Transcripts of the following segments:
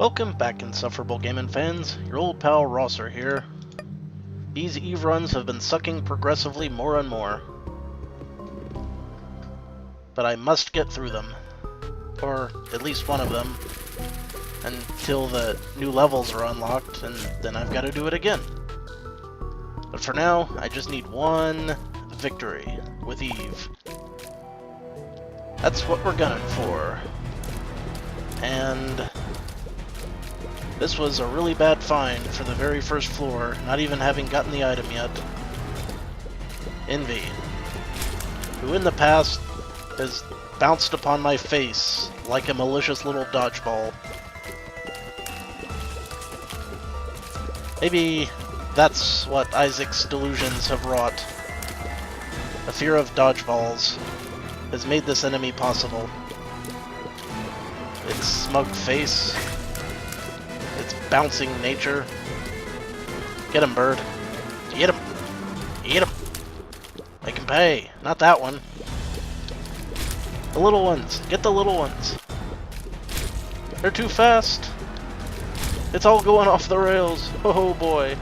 Welcome back, insufferable gaming fans. Your old pal Rosser here. These Eve runs have been sucking progressively more and more. But I must get through them. Or at least one of them. Until the new levels are unlocked, and then I've got to do it again. But for now, I just need one victory with Eve. That's what we're gunning for. And this was a really bad find for the very first floor, not even having gotten the item yet. Envy, who in the past has bounced upon my face like a malicious little dodgeball. Maybe that's what Isaac's delusions have wrought. A fear of dodgeballs has made this enemy possible. Its smug face, its bouncing nature. Get him, bird. Get him! Eat him! Make him pay! Not that one. The little ones! Get the little ones! They're too fast! It's all going off the rails! Oh boy!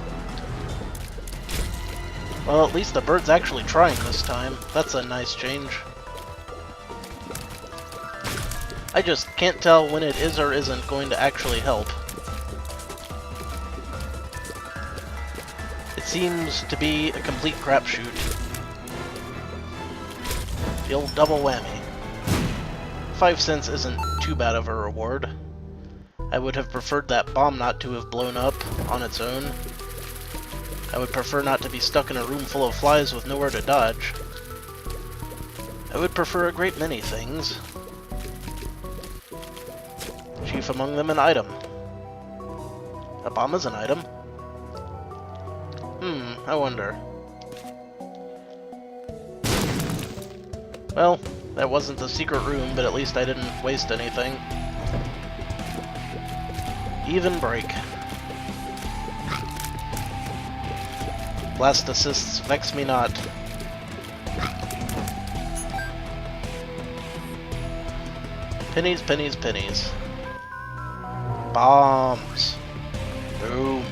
Well, at least the bird's actually trying this time. That's a nice change. I just can't tell when it is or isn't going to actually help. It seems to be a complete crapshoot. The old double whammy. 5 cents isn't too bad of a reward. I would have preferred that bomb not to have blown up on its own. I would prefer not to be stuck in a room full of flies with nowhere to dodge. I would prefer a great many things. Chief among them, an item. A bomb is an item? I wonder. Well, that wasn't the secret room, but at least I didn't waste anything. Even break. Blast assists vex me not. Pennies, pennies, pennies. Bombs. Boom.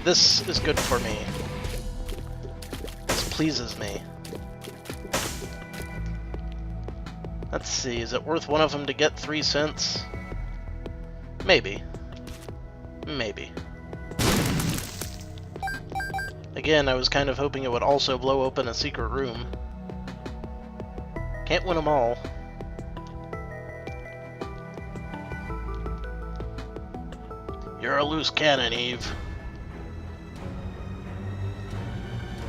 This is good for me. This pleases me. Let's see, is it worth one of them to get 3 cents? Maybe. Maybe. Again, I was kind of hoping it would also blow open a secret room. Can't win them all. You're a loose cannon, Eve.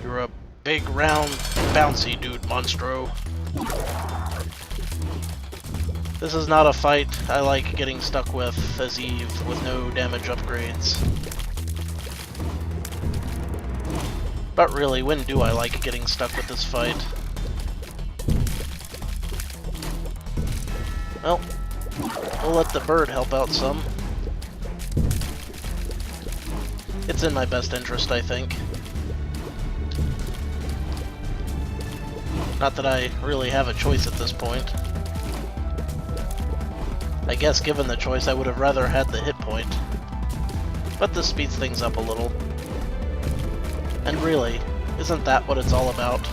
You're a big, round, bouncy dude, Monstro. This is not a fight I like getting stuck with as Eve with no damage upgrades. But really, when do I like getting stuck with this fight? Well, we'll let the bird help out some. It's in my best interest, I think. Not that I really have a choice at this point. I guess given the choice I would have rather had the hit point. But this speeds things up a little. And really, isn't that what it's all about?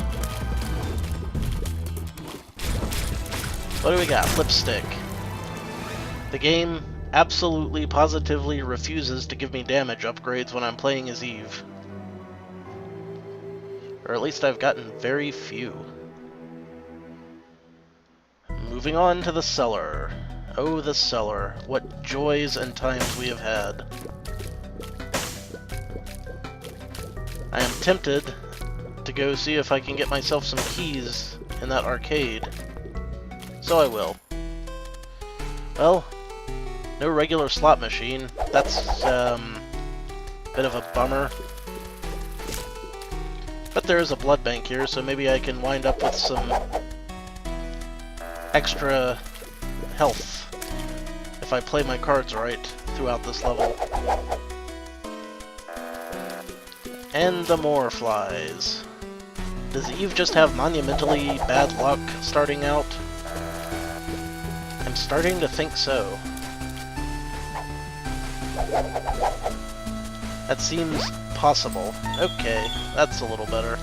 What do we got? Lipstick. The game absolutely, positively refuses to give me damage upgrades when I'm playing as Eve. Or at least I've gotten very few. Moving on to the cellar. Oh, the cellar. What joys and times we have had. I am tempted to go see if I can get myself some keys in that arcade. So I will. Well, no regular slot machine. That's a bit of a bummer. But there is a blood bank here, so maybe I can wind up with some extra health if I play my cards right throughout this level. And the more flies. Does Eve just have monumentally bad luck starting out? I'm starting to think so. That seems possible. Okay, that's a little better.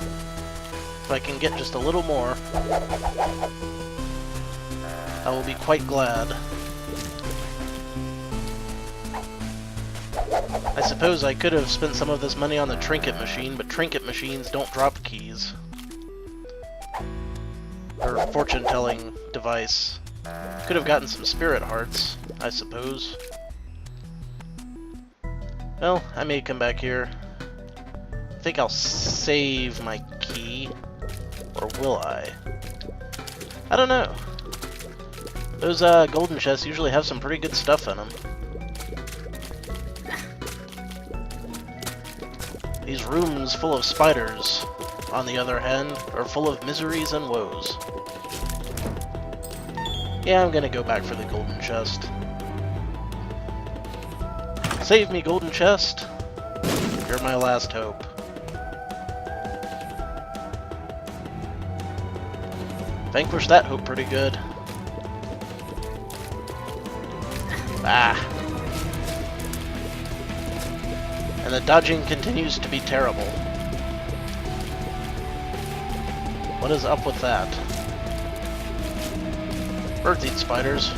If I can get just a little more, I will be quite glad. I suppose I could have spent some of this money on the trinket machine, but trinket machines don't drop keys. Or fortune-telling device. Could have gotten some spirit hearts, I suppose. Well, I may come back here. I think I'll save my key. Or will I? I don't know. Those golden chests usually have some pretty good stuff in them. These rooms full of spiders, on the other hand, are full of miseries and woes. Yeah, I'm gonna go back for the golden chest. Save me, golden chest! You're my last hope. Vanquish that hope pretty good. Ah! And the dodging continues to be terrible. What is up with that? Birds eat spiders.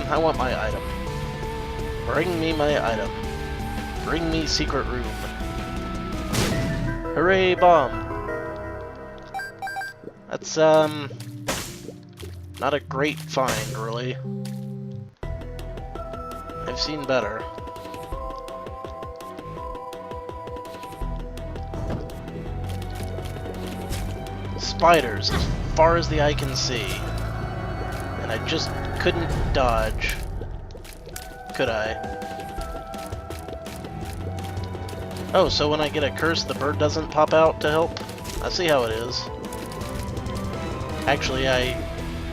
I want my item. Bring me my item. Bring me secret room. Hooray, bomb! That's, not a great find, really. I've seen better. Spiders as far as the eye can see. And I just couldn't dodge. Could I? Oh, so when I get a curse, the bird doesn't pop out to help? I see how it is. Actually, I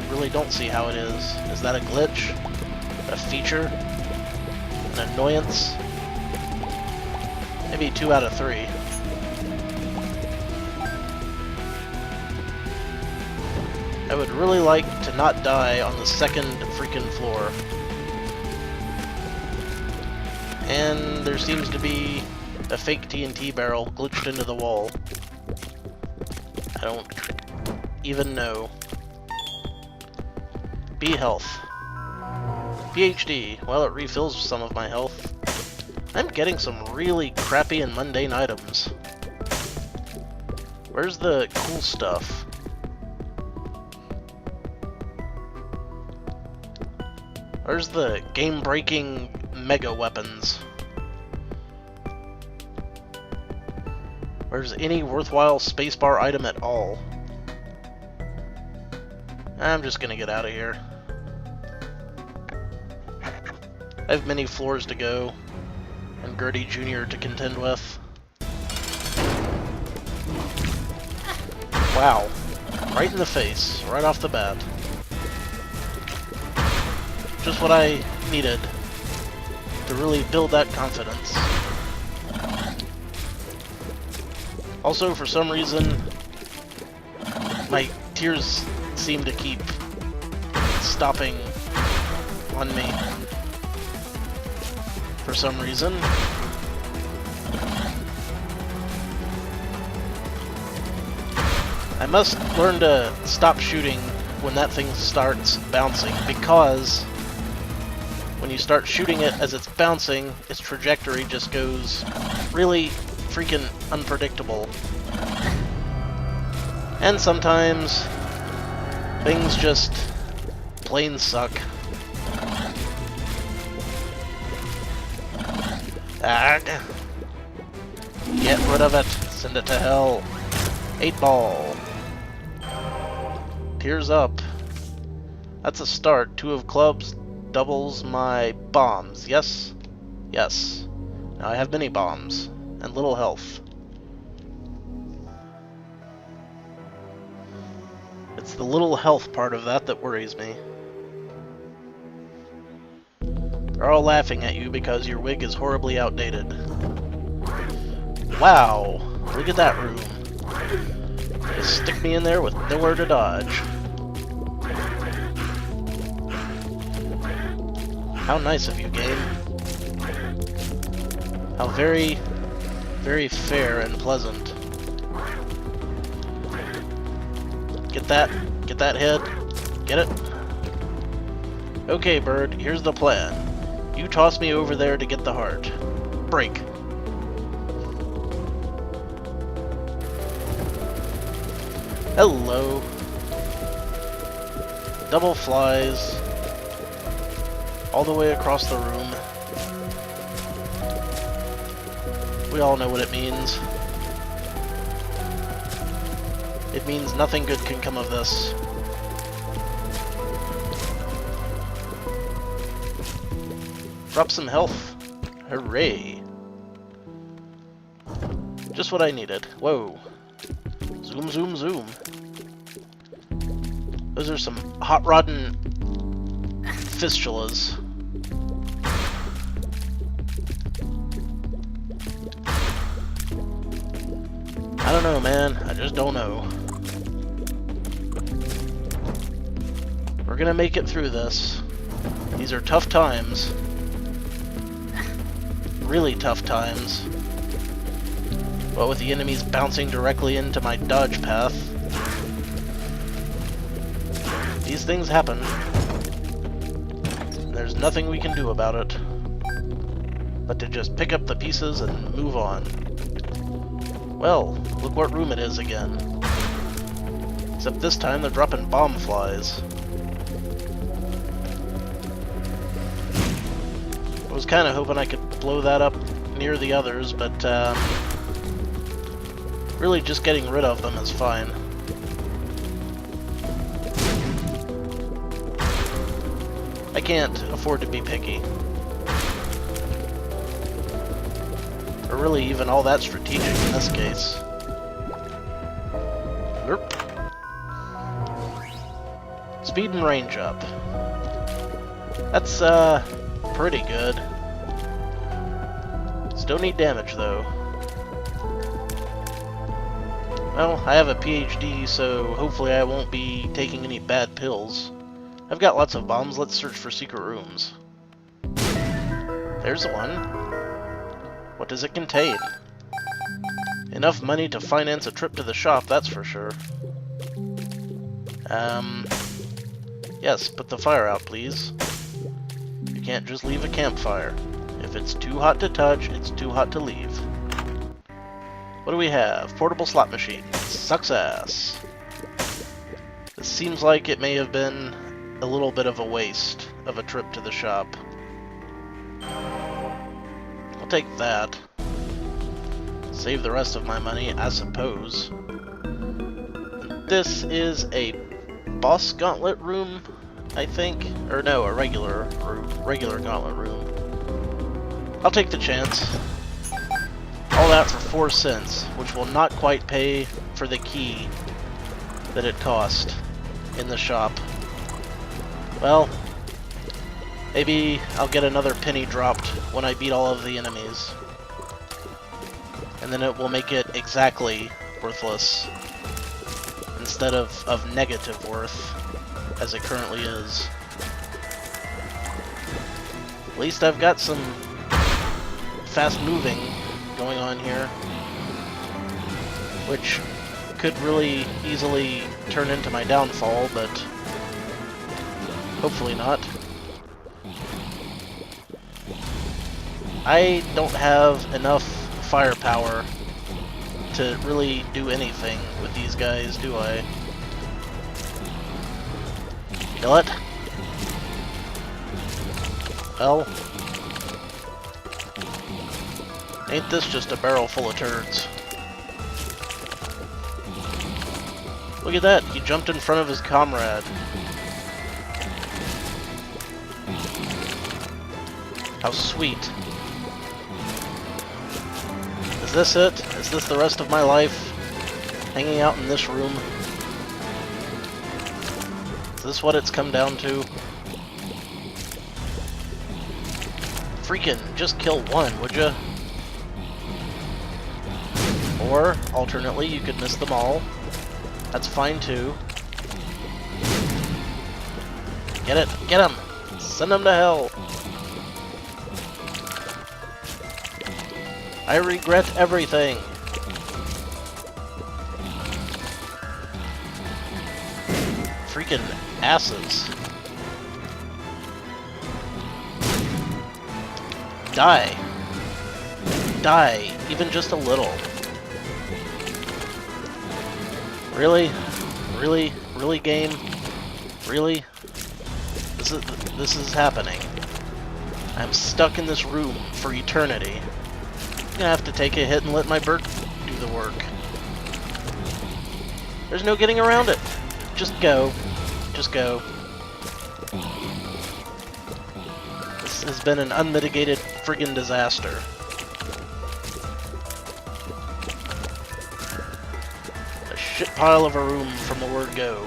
really don't see how it is. Is that a glitch? A feature? An annoyance? Maybe 2 out of 3. I would really like to not die on the second freaking floor. And there seems to be a fake TNT barrel glitched into the wall. I don't even know. B health. PhD. Well, it refills some of my health. I'm getting some really crappy and mundane items. Where's the cool stuff? Where's the game-breaking mega weapons? Where's any worthwhile spacebar item at all? I'm just gonna get out of here. I have many floors to go, and Gertie Jr. to contend with. Wow. Right in the face, right off the bat. Just what I needed to really build that confidence. Also, for some reason, my tears seem to keep stopping on me. For some reason. I must learn to stop shooting when that thing starts bouncing, because when you start shooting it as it's bouncing, its trajectory just goes really freaking unpredictable. And sometimes things just plain suck. Ag. Get rid of it. Send it to hell. 8-ball. Tears up. That's a start. 2 of clubs doubles my bombs. Yes? Yes. Now I have many bombs. And little health. It's the little health part of that that worries me. They're all laughing at you because your wig is horribly outdated. Wow! Look at that room. Just stick me in there with nowhere to dodge. How nice of you, game. How very, very fair and pleasant. Get that head. Get it? Okay, bird, here's the plan. You toss me over there to get the heart. Break. Hello. Double flies. All the way across the room. We all know what it means. It means nothing good can come of this. Drop some health. Hooray. Just what I needed. Whoa. Zoom, zoom, zoom. Those are some hot rodding fistulas. I don't know, man. I just don't know. We're gonna make it through this. These are tough times. Really tough times. But with the enemies bouncing directly into my dodge path, these things happen. There's nothing we can do about it but to just pick up the pieces and move on. Well, look what room it is again. Except this time they're dropping bomb flies. I was kind of hoping I could blow that up near the others, but really just getting rid of them is fine. I can't afford to be picky. Or really even all that strategic in this case. Derp. Speed and range up. That's, pretty good. Still need damage, though. Well, I have a PhD, so hopefully I won't be taking any bad pills. I've got lots of bombs. Let's search for secret rooms. There's one. What does it contain? Enough money to finance a trip to the shop, that's for sure. Yes, put the fire out, please. You can't just leave a campfire. If it's too hot to touch, it's too hot to leave. What do we have? Portable slot machine. Sucks ass. This seems like it may have been a little bit of a waste of a trip to the shop. I'll take that. Save the rest of my money, I suppose. This is a boss gauntlet room, I think? Or no, a regular gauntlet room. I'll take the chance. All that for 4 cents, which will not quite pay for the key that it cost in the shop. Well, maybe I'll get another penny dropped when I beat all of the enemies. And then it will make it exactly worthless, instead of negative worth, as it currently is. At least I've got some fast moving going on here, which could really easily turn into my downfall, but hopefully not. I don't have enough firepower to really do anything with these guys, do I? Kill it? Well, ain't this just a barrel full of turds? Look at that, he jumped in front of his comrade. How sweet. Is this it? Is this the rest of my life? Hanging out in this room? Is this what it's come down to? Freaking just kill one, would ya? Or, alternately, you could miss them all. That's fine too. Get it! Get him! Send him to hell! I regret everything! Freaking asses. Die. Die. Even just a little. Really? Really? Really, game? Really? This is happening. I'm stuck in this room for eternity. I'm gonna have to take a hit and let my bird do the work. There's no getting around it. Just go. Just go. This has been an unmitigated friggin' disaster. A shit pile of a room from the word go.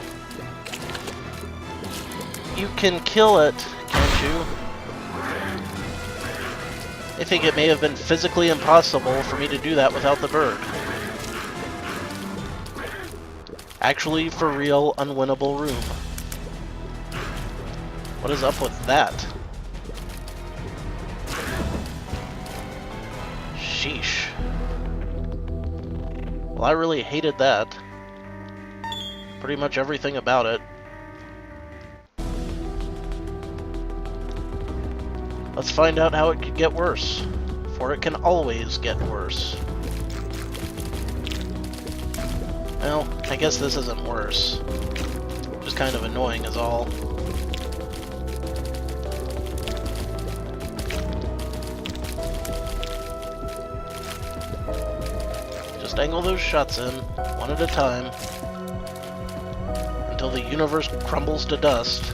You can kill it, can't you? I think it may have been physically impossible for me to do that without the bird. Actually, for real, unwinnable room. What is up with that? Sheesh. Well, I really hated that. Pretty much everything about it. Let's find out how it could get worse. For it can always get worse. Well, I guess this isn't worse. Just kind of annoying is all. Just angle those shots in, one at a time, until the universe crumbles to dust.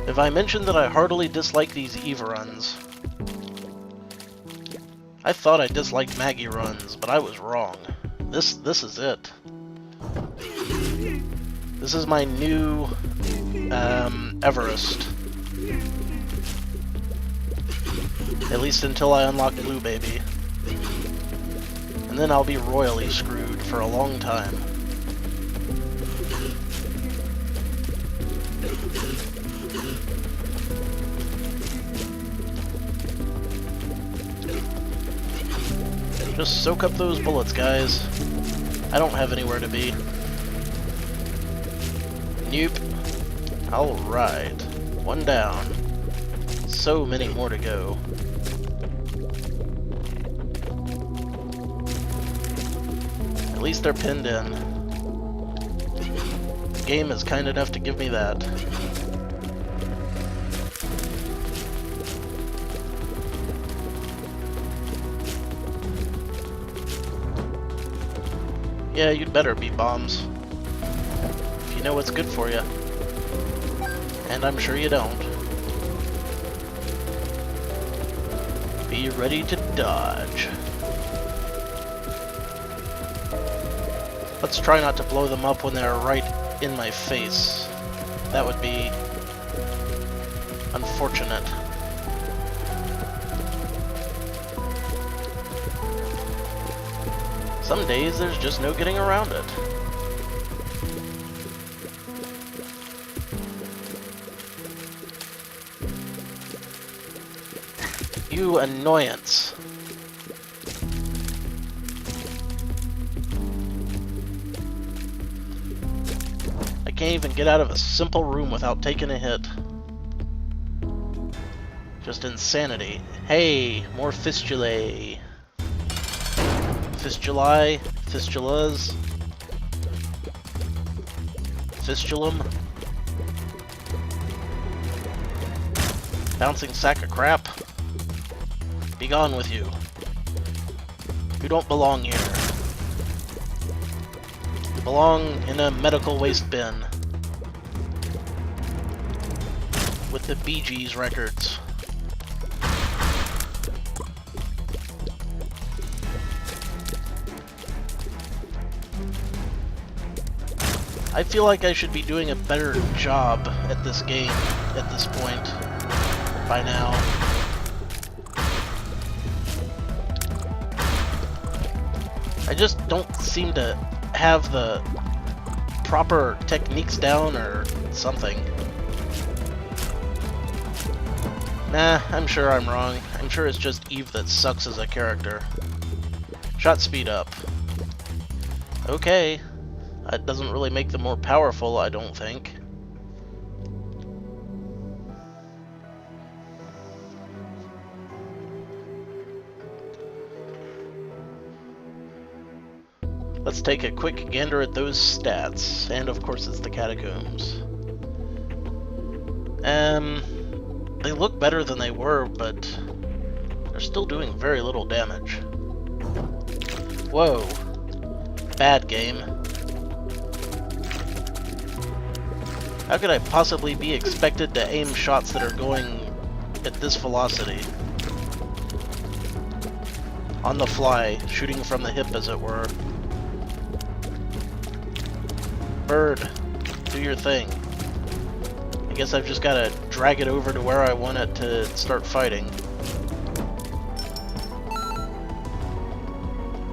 If I mentioned that I heartily dislike these Eve runs, I thought I disliked Maggie runs, but I was wrong. This is it. This is my new Everest. At least until I unlock Blue Baby. And then I'll be royally screwed for a long time. Just soak up those bullets, guys. I don't have anywhere to be. Nope. Alright. One down. So many more to go. At least they're pinned in. The game is kind enough to give me that. Yeah, you'd better be bombs. If you know what's good for you. And I'm sure you don't. Be ready to dodge. Let's try not to blow them up when they're right in my face. That would be unfortunate. Some days there's just no getting around it. You annoyance. I can't even get out of a simple room without taking a hit. Just insanity. Hey, more fistulae. Fistulae, fistulas, fistulum, bouncing sack of crap. Be gone with you. You don't belong here. You belong in a medical waste bin with the Bee Gees records. I feel like I should be doing a better job at this game at this point by now. I just don't seem to have the proper techniques down or something. Nah, I'm sure I'm wrong. I'm sure it's just Eve that sucks as a character. Shot speed up. Okay. That doesn't really make them more powerful, I don't think. Let's take a quick gander at those stats. And of course it's the catacombs. They look better than they were, but they're still doing very little damage. Whoa. Bad game. How could I possibly be expected to aim shots that are going at this velocity? On the fly, shooting from the hip as it were. Bird, do your thing. I guess I've just gotta drag it over to where I want it to start fighting.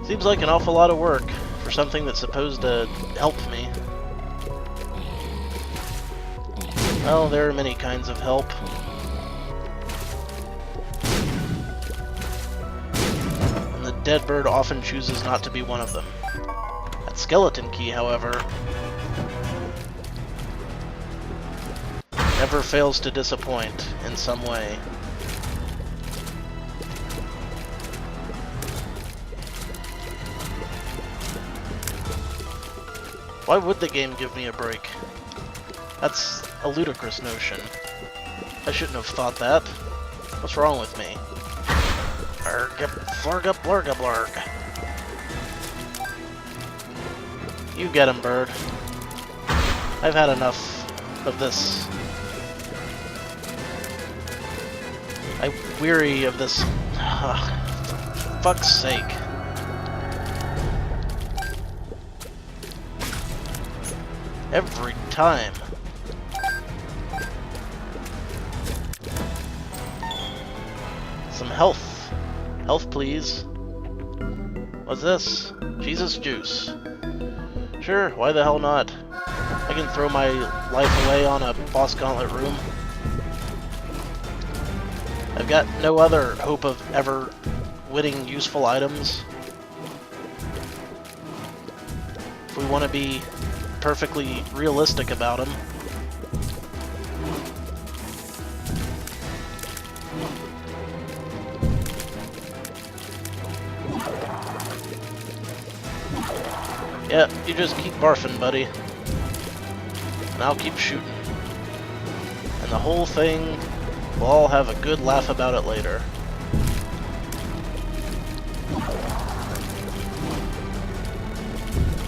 Seems like an awful lot of work for something that's supposed to help me. Well, there are many kinds of help. And the dead bird often chooses not to be one of them. That skeleton key, however, never fails to disappoint in some way. Why would the game give me a break? That's a ludicrous notion. I shouldn't have thought that. What's wrong with me? Flurga blurga blurg. You get him, bird. I've had enough of this. I'm weary of this. For fuck's sake. Every time. Some health. Health, please. What's this? Jesus juice. Sure, why the hell not? I can throw my life away on a boss Gauntlet Room. I've got no other hope of ever winning useful items. If we want to be perfectly realistic about them. Yeah, you just keep barfing, buddy. And I'll keep shooting. And the whole thing, we'll all have a good laugh about it later.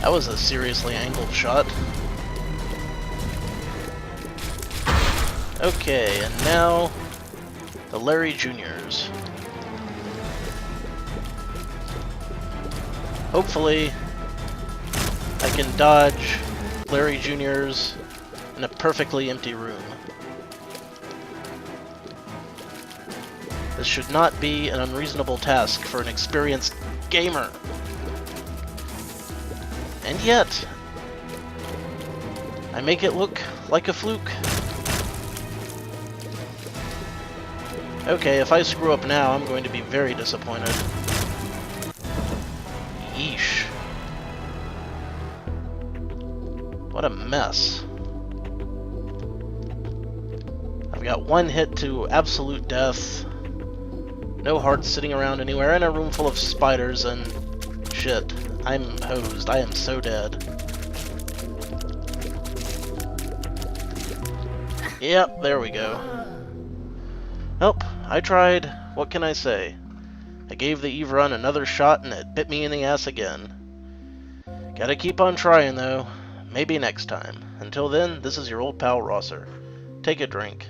That was a seriously angled shot. Okay, and now the Larry Juniors. Hopefully I can dodge Larry Juniors in a perfectly empty room. This should not be an unreasonable task for an experienced gamer. And yet, I make it look like a fluke. Okay, if I screw up now, I'm going to be very disappointed. Yeesh. What a mess. I've got one hit to absolute death. No hearts sitting around anywhere, and a room full of spiders, and shit. I'm hosed. I am so dead. Yep, there we go. Nope, I tried. What can I say? I gave the Eve run another shot and it bit me in the ass again. Gotta keep on trying though. Maybe next time. Until then, this is your old pal Rosser. Take a drink.